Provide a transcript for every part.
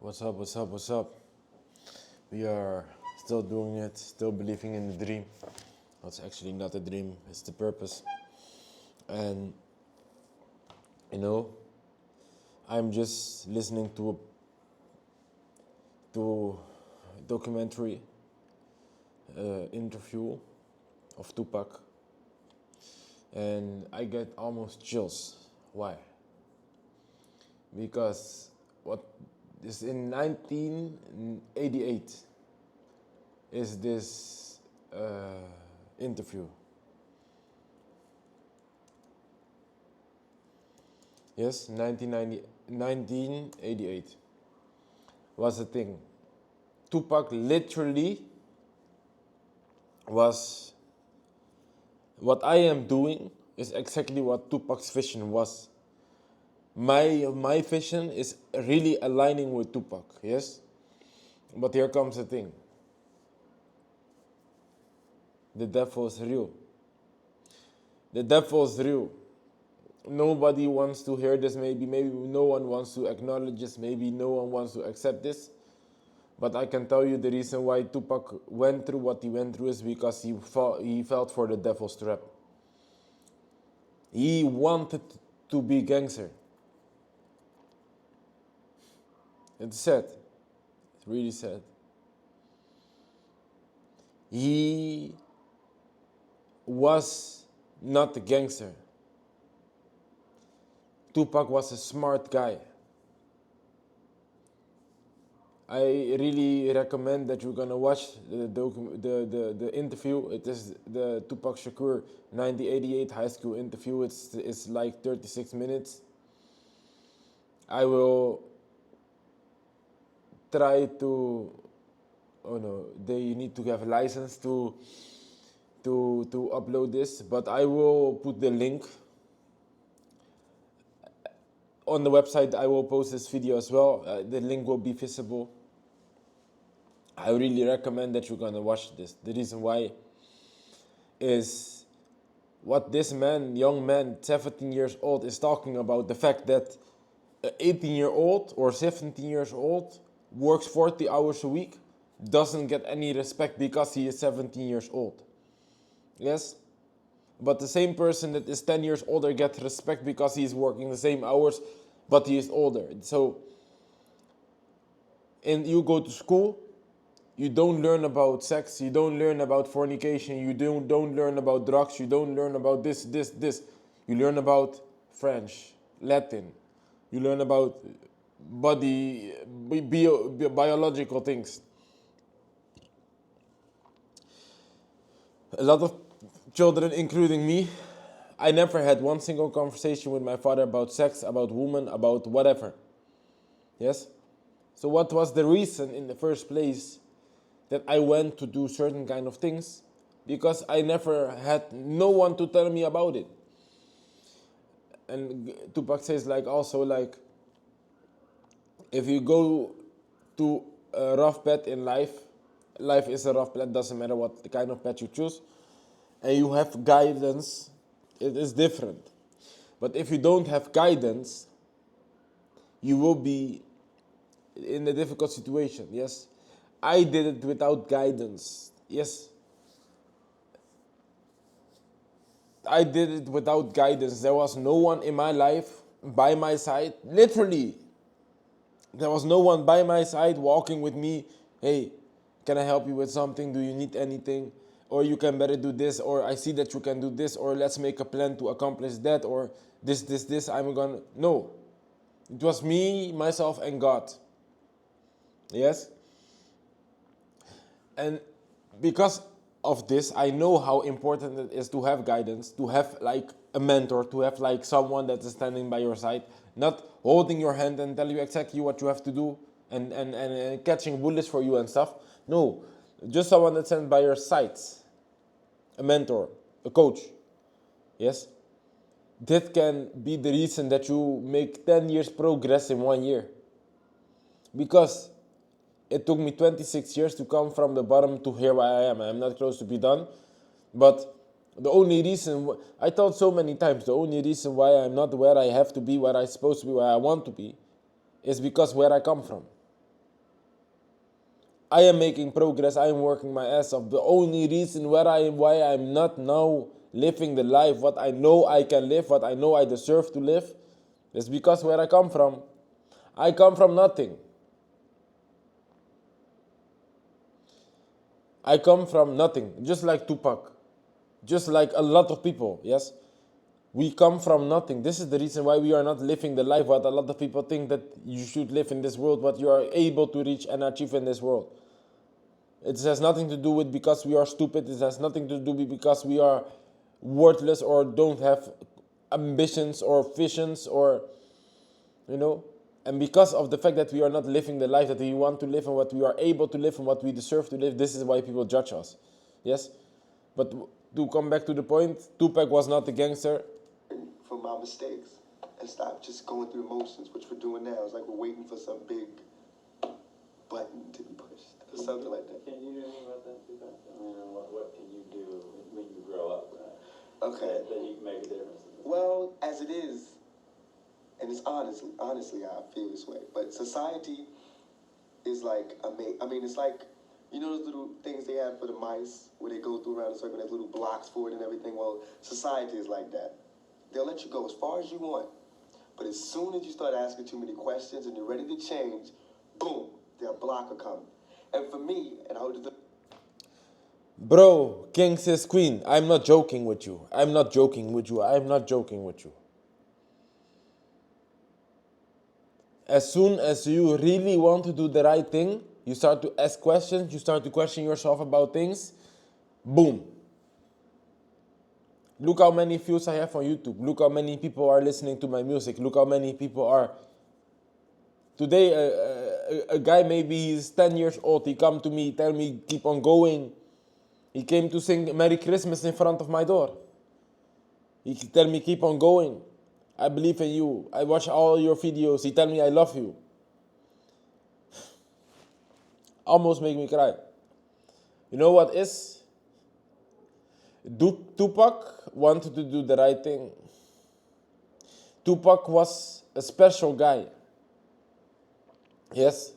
What's up, what's up, what's up? We are still doing it, still believing in the dream. It's actually not a dream, it's the purpose. And, you know, I'm just listening to a documentary interview of Tupac. And I get almost chills. Why? Because what is in 1988 is this interview. Yes, 1988 was the thing. Tupac literally was, what I am doing is exactly what Tupac's vision was. My vision is really aligning with Tupac, yes? But here comes the thing. The devil is real. The devil is real. Nobody wants to hear this, maybe no one wants to acknowledge this, maybe no one wants to accept this. But I can tell you the reason why Tupac went through what he went through is because he felt for the devil's trap. He wanted to be gangster. It's sad. It's really sad. He was not a gangster. Tupac was a smart guy. I really recommend that you're gonna watch the interview. It is the Tupac Shakur 1988 high school interview. It's like 36 minutes. I will try to. Oh no, they need to have a license to upload this, but I will put the link on the website. I will post this video as well. The link will be visible. I really recommend that you're gonna watch this. The reason why is what this man, young man, 17 years old, is talking about. The fact that an 18-year-old or 17 years old works 40 hours a week, doesn't get any respect because he is 17 years old. Yes? But the same person that is 10 years older gets respect because he is working the same hours, but he is older. So, and you go to school, you don't learn about sex, you don't learn about fornication, you don't learn about drugs, you don't learn about this. You learn about French, Latin, you learn about biological things. A lot of children, including me, I never had one single conversation with my father about sex, about women, about whatever. Yes? So what was the reason in the first place that I went to do certain kind of things? Because I never had no one to tell me about it. And Tupac says if you go to a rough path in life, life is a rough path, doesn't matter what the kind of path you choose, and you have guidance, it is different. But if you don't have guidance, you will be in a difficult situation. Yes, I did it without guidance. Yes, I did it without guidance. There was no one in my life by my side. Literally, there was no one by my side walking with me. Hey, can I help you with something? Do you need anything? Or you can better do this, or I see that you can do this, or let's make a plan to accomplish that, or this, I'm gonna... No. It was me, myself, and God. Yes? And because of this, I know how important it is to have guidance, to have like a mentor, to have like someone that is standing by your side, not holding your hand and tell you exactly what you have to do and catching bullets for you and stuff. No, just someone that stands by your side. A mentor, a coach. Yes? That can be the reason that you make 10 years progress in 1 year. Because it took me 26 years to come from the bottom to here where I am. I'm not close to be done. But the only reason, I thought so many times, the only reason why I'm not where I have to be, where I'm supposed to be, where I want to be, is because where I come from. I am making progress. I am working my ass off. The only reason why I'm not now living the life what I know I can live, what I know I deserve to live, is because where I come from. I come from nothing. I come from nothing, just like Tupac, just like a lot of people, yes? We come from nothing. This is the reason why we are not living the life what a lot of people think that you should live in this world, what you are able to reach and achieve in this world. It has nothing to do with because we are stupid. It has nothing to do with because we are worthless or don't have ambitions or visions or, you know. And because of the fact that we are not living the life that we want to live and what we are able to live and what we deserve to live, this is why people judge us. Yes? But to come back to the point, Tupac was not a gangster. From my mistakes and stop just going through emotions, which we're doing now. It's like we're waiting for some big button to be pushed or something like that. Can you do anything about that, Tupac? I mean, what can you do when you grow up, right? Okay. That you can make a difference. Well, as it is, and it's honestly, I feel this way. But society is like I mean, it's like, you know those little things they have for the mice where they go through around a circle, there's little blocks for it and everything. Well, society is like that. They'll let you go as far as you want. But as soon as you start asking too many questions and you're ready to change, boom, their block will come. And for me, and I would Bro, king says queen. I'm not joking with you. I'm not joking with you. I'm not joking with you. As soon as you really want to do the right thing, you start to ask questions, you start to question yourself about things, boom. Look how many views I have on YouTube. Look how many people are listening to my music. Look how many people are... Today, a guy, maybe he's 10 years old. He come to me, tell me, keep on going. He came to sing Merry Christmas in front of my door. He tell me, keep on going. I believe in you. I watch all your videos. He tell me, I love you. Almost make me cry. You know what is? Tupac wanted to do the right thing. Tupac was a special guy. Yes.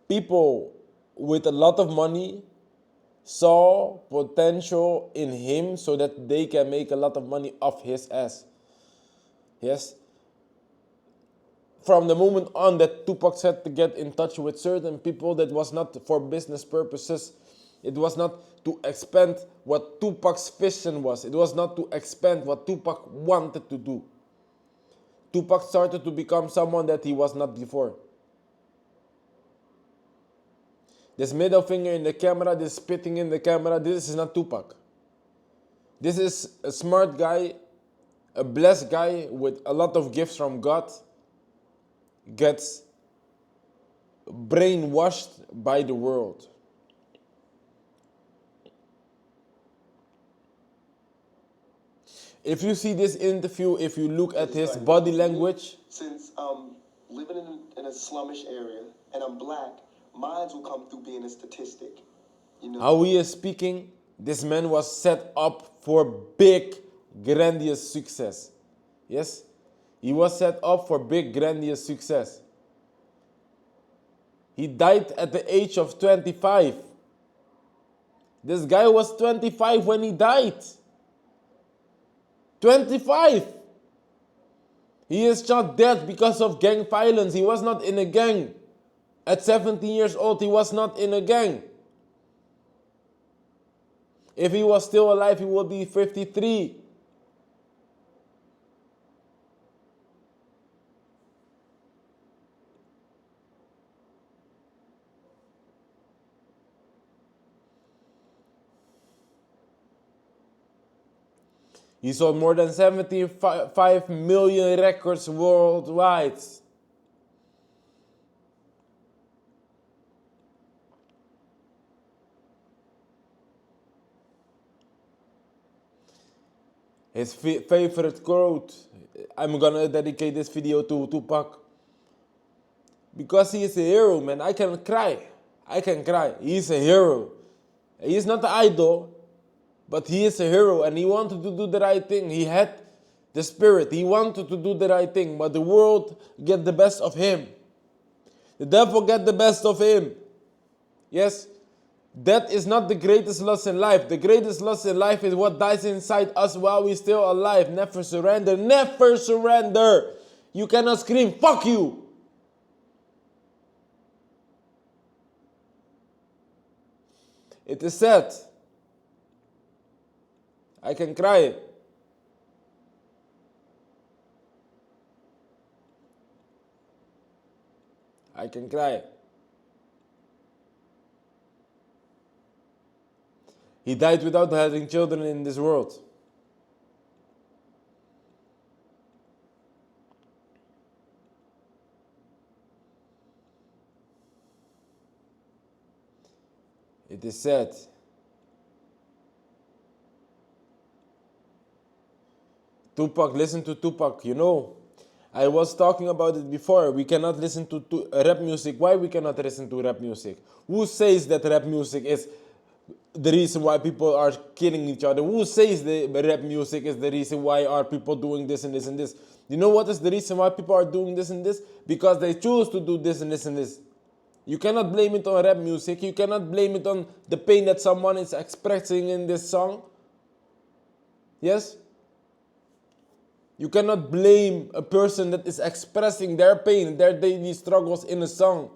People with a lot of money saw potential in him so that they can make a lot of money off his ass. Yes. From the moment on that Tupac had to get in touch with certain people, that was not for business purposes. It was not to expand what Tupac's vision was. It was not to expand what Tupac wanted to do. Tupac started to become someone that he was not before. This middle finger in the camera, this spitting in the camera, this is not Tupac. This is a smart guy, a blessed guy with a lot of gifts from God, gets brainwashed by the world. If you see this interview, if you look at his body language... Since living in a slummish area and I'm black, mine will come through being a statistic. You know? How he is speaking, this man was set up for big, grandiose success. Yes? He was set up for big, grandiose success. He died at the age of 25. This guy was 25 when he died. 25. He is not dead because of gang violence. He was not in a gang. At 17 years old, he was not in a gang. If he was still alive, he would be 53. He sold more than 75 million records worldwide. His favorite quote, I'm gonna dedicate this video to Tupac. Because he is a hero, man. I can cry. I can cry. He is a hero. He is not an idol, but he is a hero and he wanted to do the right thing. He had the spirit. He wanted to do the right thing, but the world get the best of him. The devil get the best of him. Yes? That is not the greatest loss in life. The greatest loss in life is what dies inside us while we're still alive. Never surrender. Never surrender. You cannot scream, fuck you. It is sad. I can cry. I can cry. He died without having children in this world. It is sad. Tupac, listen to Tupac, you know. I was talking about it before. We cannot listen to rap music. Why we cannot listen to rap music? Who says that rap music is the reason why people are killing each other? Who says the rap music is the reason why are people doing this and this and this? You know what is the reason why people are doing this and this? Because they choose to do this and this and this. You cannot blame it on rap music. You cannot blame it on the pain that someone is expressing in this song. Yes? You cannot blame a person that is expressing their pain, their daily struggles in a song,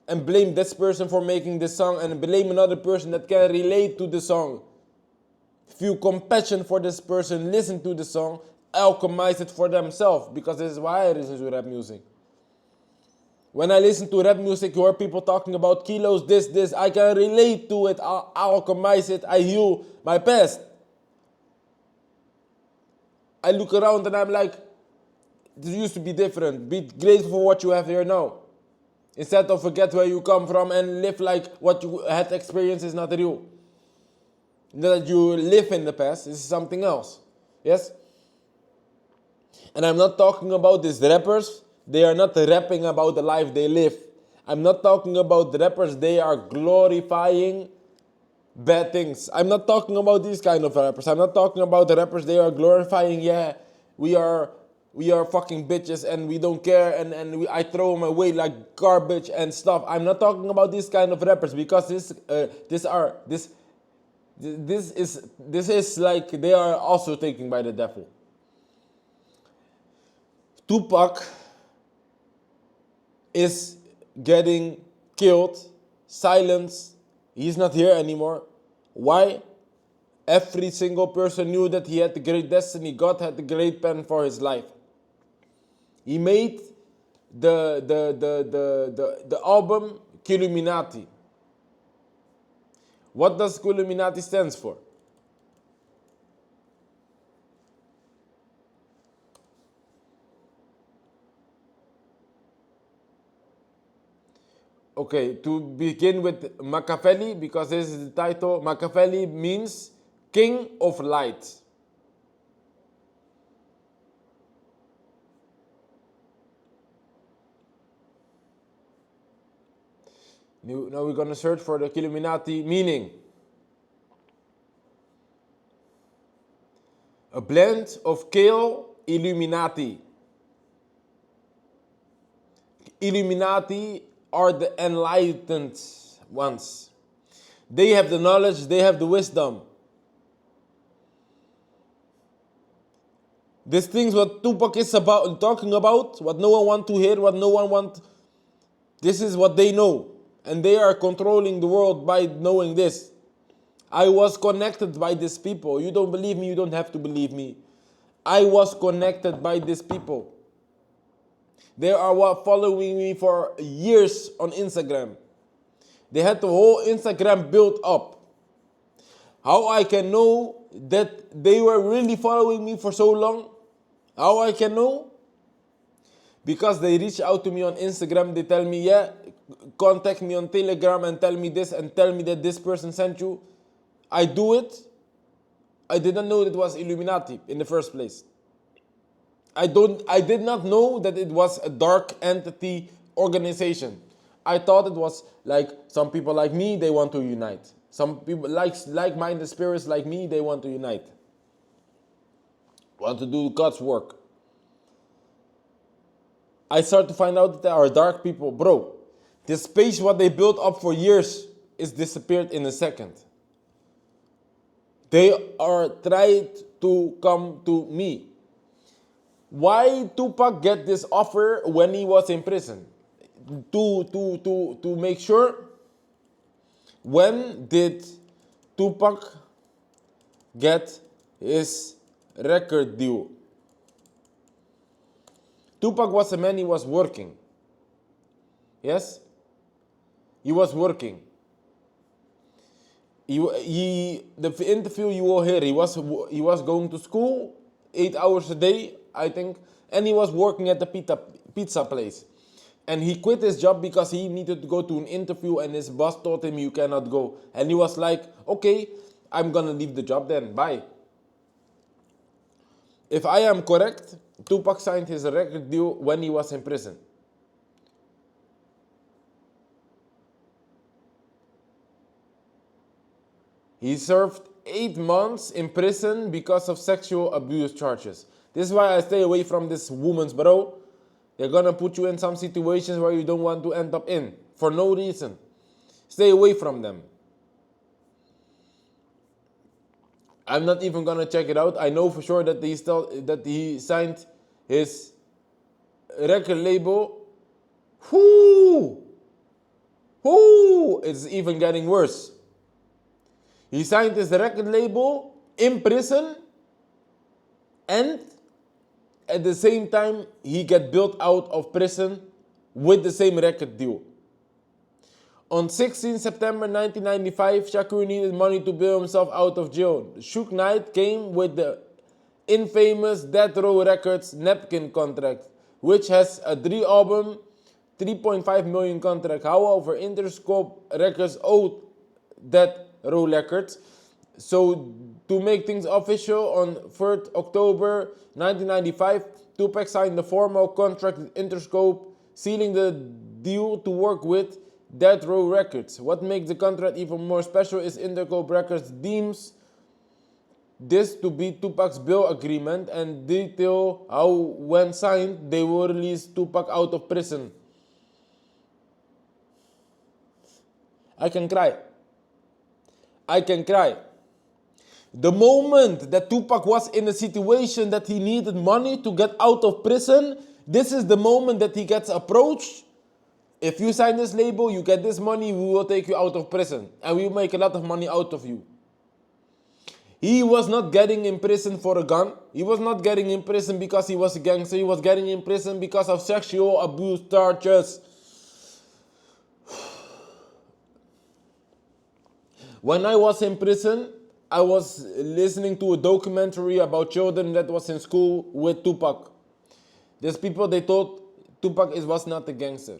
and blame this person for making this song, and blame another person that can relate to the song. Feel compassion for this person, listen to the song, alchemize it for themselves, because this is why I listen to rap music. When I listen to rap music, you hear people talking about kilos, this, I can relate to it, I alchemize it, I heal my past. I look around and I'm like, this used to be different. Be grateful for what you have here now. Instead of forget where you come from and live like what you had experienced is not real. That you live in the past is something else. Yes? And I'm not talking about these rappers. They are not rapping about the life they live. I'm not talking about the rappers. They are glorifying bad things. I'm not talking about these kind of rappers. I'm not talking about the rappers. They are glorifying, yeah, we are fucking bitches and we don't care and I throw them away like garbage and stuff. I'm not talking about these kind of rappers because this is like they are also taken by the devil. Tupac is getting killed, silenced. He's not here anymore. Why? Every single person knew that he had the great destiny. God had the great plan for his life. He made the album Illuminati. What does Illuminati stands for? Okay, to begin with Machiavelli, because this is the title. Machiavelli means King of Light. Now we're going to search for the Illuminati meaning. A blend of kale, Illuminati. Illuminati are the enlightened ones. They have the knowledge, they have the wisdom. These things what Tupac is talking about, what no one want to hear, what no one want, this is what they know. And they are controlling the world by knowing this. I was connected by these people. You don't believe me, you don't have to believe me. I was connected by these people. They are following me for years on Instagram. They had the whole Instagram built up. How I can know that they were really following me for so long? How I can know? Because they reach out to me on Instagram. They tell me, yeah, contact me on Telegram and tell me this and tell me that this person sent you. I do it. I didn't know it was Illuminati in the first place. I did not know that it was a dark entity organization. I thought it was like some people like me, they want to unite. Some people like-minded spirits like me, they want to unite. Want to do God's work. I start to find out that there are dark people. Bro, this space, what they built up for years, is disappeared in a second. They are trying to come to me. Why Tupac get this offer when he was in prison? To make sure, when did Tupac get his record deal? Tupac was a man, he was working. Yes? He was working. The interview you will hear, he was going to school 8 hours a day, I think, and he was working at the pizza place. And he quit his job because he needed to go to an interview and his boss told him you cannot go. And he was like, okay, I'm gonna leave the job then, bye. If I am correct, Tupac signed his record deal when he was in prison. He served 8 months in prison because of sexual abuse charges. This is why I stay away from this woman's, bro. They're gonna put you in some situations where you don't want to end up in, for no reason. Stay away from them. I'm not even gonna check it out. I know for sure that he signed his record label. It's even getting worse. He signed his record label in prison, and at the same time, he get built out of prison with the same record deal. On 16 September 1995, Shakur needed money to bail himself out of jail. Suge Knight came with the infamous Death Row Records Napkin contract, which has a 3-album, $3.5 million contract. However, Interscope Records owed Death Row Records. So, to make things official, on 3rd October 1995, Tupac signed the formal contract with Interscope, sealing the deal to work with Death Row Records. What makes the contract even more special is Interscope Records deems this to be Tupac's bail agreement and detail how, when signed, they will release Tupac out of prison. I can cry. The moment that Tupac was in a situation that he needed money to get out of prison, this is the moment that he gets approached. If you sign this label, you get this money, we will take you out of prison. And we will make a lot of money out of you. He was not getting in prison for a gun. He was not getting in prison because he was a gangster. He was getting in prison because of sexual abuse charges. When I was in prison, I was listening to a documentary about children that was in school with Tupac. There's people, they thought Tupac was not a gangster.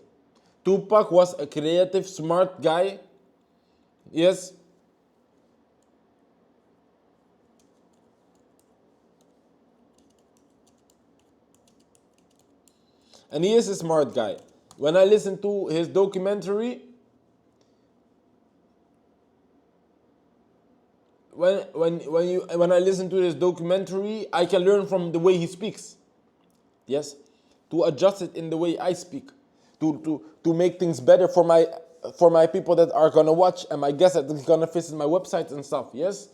Tupac was a creative, smart guy. Yes. And he is a smart guy. When I listened to his documentary, when I listen to this documentary, I can learn from the way he speaks. Yes, to adjust it in the way I speak, to make things better for my people that are gonna watch and my guests that are gonna visit my website and stuff. Yes.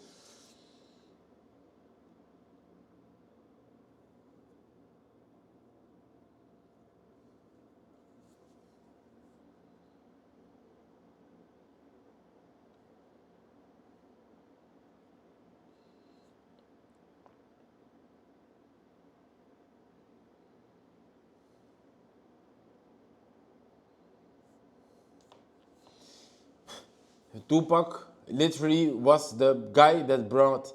Tupac literally was the guy that brought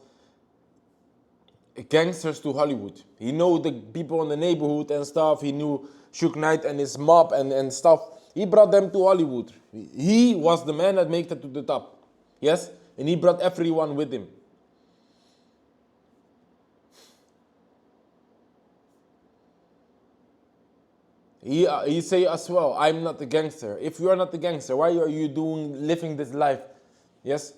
gangsters to Hollywood. He knew the people in the neighborhood and stuff. He knew Suge Knight and his mob and stuff. He brought them to Hollywood. He was the man that made it to the top. Yes? And he brought everyone with him. He say as well, I'm not a gangster. If you are not a gangster, why are you living this life? Yes?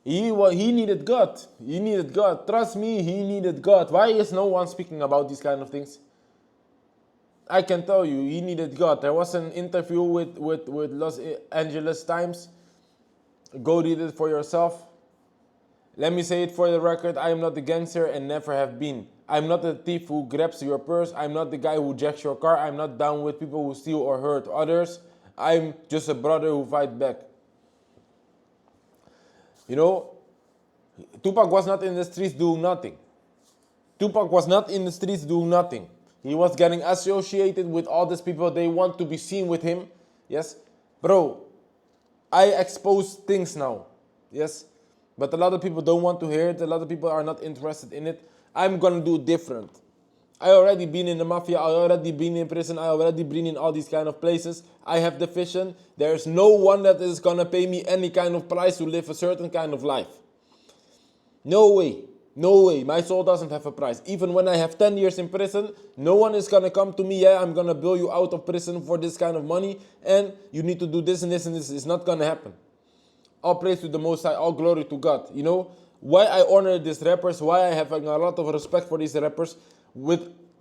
He needed God. He needed God. Trust me, he needed God. Why is no one speaking about these kind of things? I can tell you, he needed God. There was an interview with Los Angeles Times. Go read it for yourself. Let me say it for the record, I am not a gangster and never have been. I'm not a thief who grabs your purse. I'm not the guy who jacks your car. I'm not down with people who steal or hurt others. I'm just a brother who fights back. You know, Tupac was not in the streets doing nothing. Tupac was not in the streets doing nothing. He was getting associated with all these people. They want to be seen with him. Yes? Bro, I expose things now. Yes? But a lot of people don't want to hear it. A lot of people are not interested in it. I'm gonna do different. I already been in the mafia. I already been in prison. I already been in all these kind of places. I have the vision. There's no one that is gonna pay me any kind of price to live a certain kind of life. No way. No way. My soul doesn't have a price. Even when I have 10 years in prison, no one is gonna come to me, yeah, I'm gonna bail you out of prison for this kind of money, and you need to do this and this and this. It's not gonna happen. All praise to the Most High, all glory to God. You know, why I honor these rappers, why I have a lot of respect for these rappers,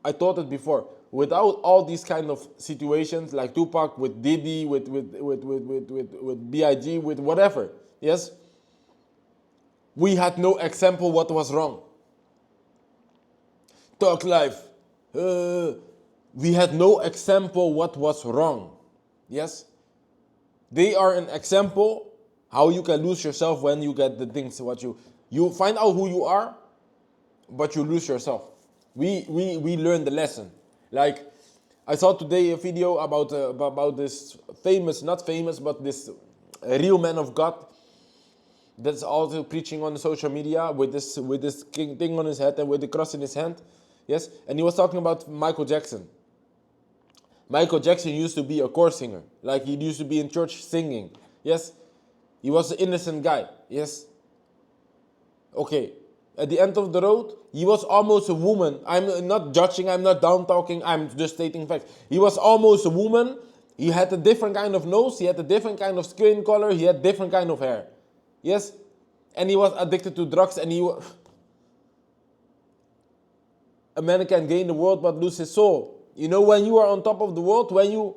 I thought it before, without all these kind of situations, like Tupac, with Diddy, with B.I.G., with whatever, yes, we had no example what was wrong. Talk life. We had no example what was wrong. Yes? They are an example how you can lose yourself when you get the things what you find out who you are, but you lose yourself. We learned the lesson. Like, I saw today a video about this famous, not famous, but this real man of God that's also preaching on social media with this thing on his head and with the cross in his hand. Yes, and he was talking about Michael Jackson. Michael Jackson used to be a choir singer. Like, he used to be in church singing. Yes, he was an innocent guy. Yes. Okay. At the end of the road, he was almost a woman. I'm not judging, I'm not down talking, I'm just stating facts. He was almost a woman. He had a different kind of nose, he had a different kind of skin color, he had different kind of hair. Yes? And he was addicted to drugs, and a man can gain the world but lose his soul. You know, when you are on top of the world, when you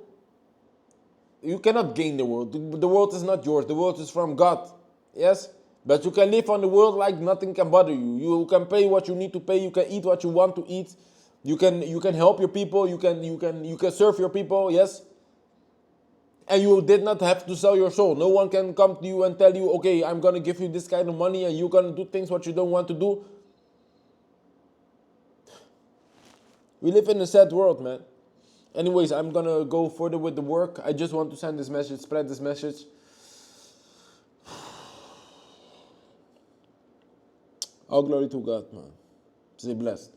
cannot gain the world. The world is not yours. The world is from God. Yes? But you can live on the world like nothing can bother you. You can pay what you need to pay. You can eat what you want to eat. You can help your people. You can serve your people. Yes? And you did not have to sell your soul. No one can come to you and tell you, okay, I'm going to give you this kind of money and you're going to do things what you don't want to do. We live in a sad world, man. Anyways, I'm going to go further with the work. I just want to send this message, spread this message. All glory to God, man. Stay blessed.